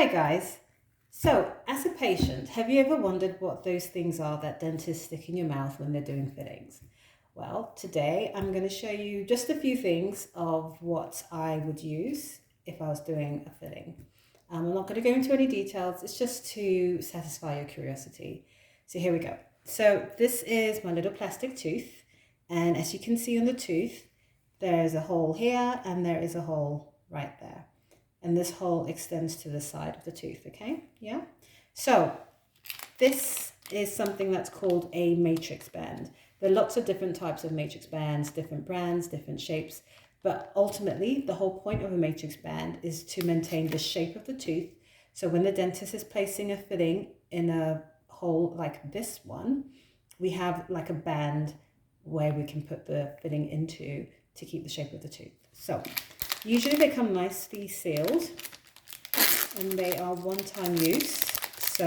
Hi guys. So, as a patient, have you ever wondered what those things are that dentists stick in your mouth when they're doing fillings? Well, today I'm going to show you just a few things of what I would use if I was doing a filling. I'm not going to go into any details, it's just to satisfy your curiosity. So here we go. So this is my little plastic tooth, and as you can see on the tooth, there's a hole here and there is a hole right there. And this hole extends to the side of the tooth, okay? Yeah? So this is something that's called a matrix band. There are lots of different types of matrix bands, different brands, different shapes, but ultimately the whole point of a matrix band is to maintain the shape of the tooth. So when the dentist is placing a filling in a hole like this one, we have like a band where we can put the filling into to keep the shape of the tooth. So usually they come nicely sealed and they are one-time use, so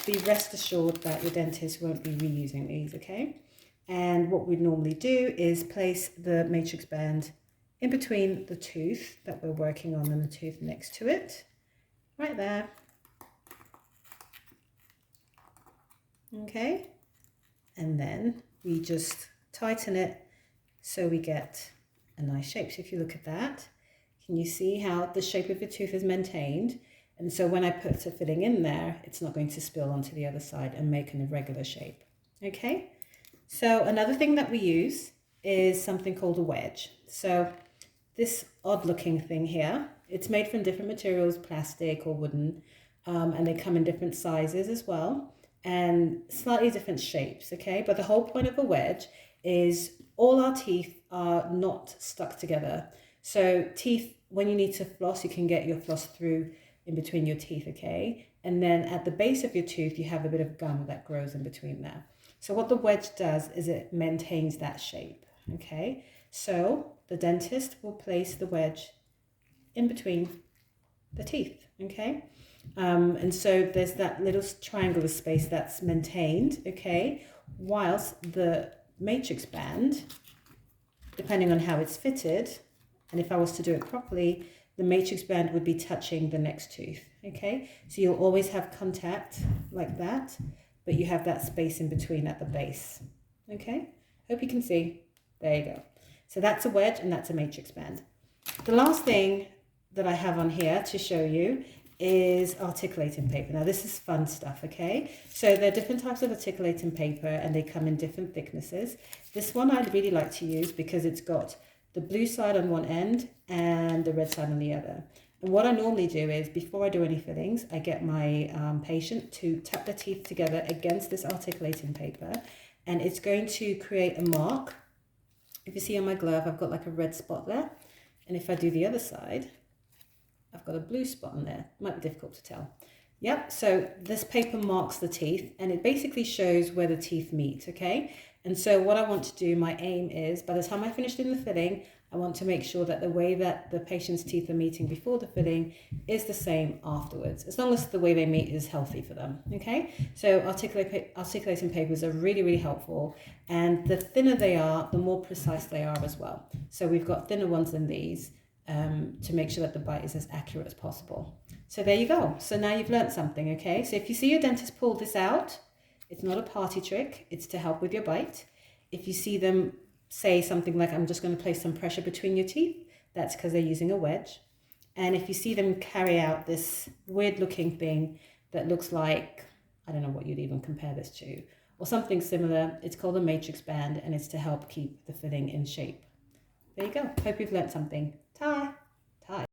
be rest assured that your dentist won't be reusing these, okay? And what we'd normally do is place the matrix band in between the tooth that we're working on and the tooth next to it, right there. Okay, and then we just tighten it so we get a nice shape. So if you look at that, can you see how the shape of your tooth is maintained? And so when I put a filling in there, it's not going to spill onto the other side and make an irregular shape. Okay, so another thing that we use is something called a wedge. So this odd looking thing here, it's made from different materials, plastic or wooden, and they come in different sizes as well and slightly different shapes, okay? But the whole point of a wedge is all our teeth are not stuck together. So teeth, when you need to floss, you can get your floss through in between your teeth, okay? And then at the base of your tooth, you have a bit of gum that grows in between there. So what the wedge does is it maintains that shape, okay? So the dentist will place the wedge in between the teeth, okay? And so there's that little triangular space that's maintained, okay? Whilst the matrix band, depending on how it's fitted, and if I was to do it properly, the matrix band would be touching the next tooth, okay? So you'll always have contact like that, but you have that space in between at the base, okay? Hope you can see. There you go. So that's a wedge and that's a matrix band. The last thing that I have on here to show you is articulating paper. Now this is fun stuff, okay? So there are different types of articulating paper and they come in different thicknesses. This one I'd really like to use because it's got the blue side on one end and the red side on the other. And what I normally do is before I do any fillings, I get my patient to tap their teeth together against this articulating paper, and it's going to create a mark. If you see on my glove, I've got like a red spot there. And if I do the other side, I've got a blue spot on there. Might be difficult to tell. Yep, so this paper marks the teeth and it basically shows where the teeth meet, okay? And so what I want to do, my aim is, by the time I finish doing the filling, I want to make sure that the way that the patient's teeth are meeting before the filling is the same afterwards, as long as the way they meet is healthy for them, okay? So articulating papers are really, really helpful, and the thinner they are, the more precise they are as well. So we've got thinner ones than these to make sure that the bite is as accurate as possible. So there you go. So now you've learned something, okay? So if you see your dentist pull this out, it's not a party trick, it's to help with your bite. If you see them say something like, I'm just going to place some pressure between your teeth, that's because they're using a wedge. And if you see them carry out this weird looking thing that looks like, I don't know what you'd even compare this to, or something similar, it's called a matrix band and it's to help keep the filling in shape. There you go. Hope you've learned something. Ta!